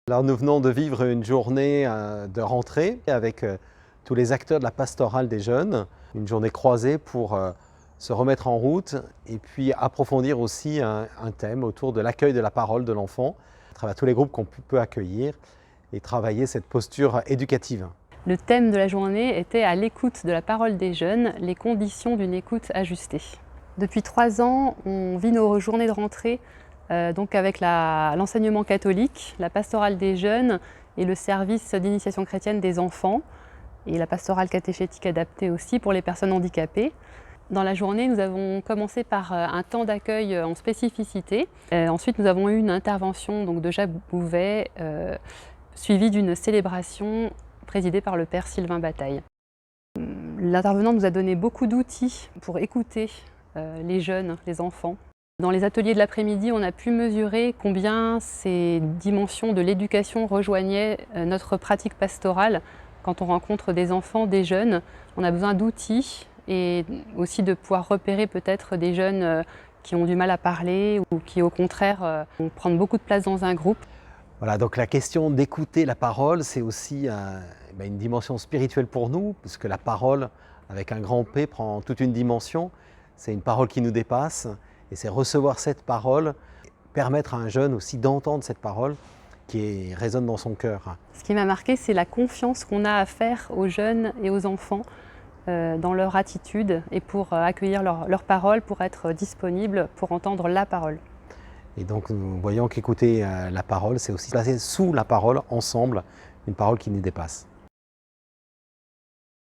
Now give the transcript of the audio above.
Alors nous venons de vivre une journée de rentrée avec tous les acteurs de la pastorale des jeunes, une journée croisée pour se remettre en route et puis approfondir aussi un thème autour de l'accueil de la parole de l'enfant, à travers tous les groupes qu'on peut accueillir et travailler cette posture éducative. Le thème de la journée était à l'écoute de la parole des jeunes, les conditions d'une écoute ajustée. Depuis 3 ans, on vit nos journées de rentrée donc avec l'enseignement catholique, la pastorale des jeunes et le service d'initiation chrétienne des enfants et la pastorale catéchétique adaptée aussi pour les personnes handicapées. Dans la journée, nous avons commencé par un temps d'accueil en spécificité. Ensuite, nous avons eu une intervention donc, de Jacques Bouvet, suivie d'une célébration présidée par le père Sylvain Bataille. L'intervenant nous a donné beaucoup d'outils pour écouter les jeunes, les enfants. Dans les ateliers de l'après-midi, on a pu mesurer combien ces dimensions de l'éducation rejoignaient notre pratique pastorale. Quand on rencontre des enfants, des jeunes, on a besoin d'outils et aussi de pouvoir repérer peut-être des jeunes qui ont du mal à parler ou qui au contraire vont prendre beaucoup de place dans un groupe. Voilà, donc la question d'écouter la parole, c'est aussi une dimension spirituelle pour nous, puisque la parole, avec un grand P, prend toute une dimension. C'est une parole qui nous dépasse, et c'est recevoir cette parole, permettre à un jeune aussi d'entendre cette parole qui résonne dans son cœur. Ce qui m'a marqué, c'est la confiance qu'on a à faire aux jeunes et aux enfants dans leur attitude et pour accueillir leur parole, pour être disponible, pour entendre la parole. Et donc nous voyons qu'écouter la parole, c'est aussi placer sous la parole, ensemble, une parole qui nous dépasse.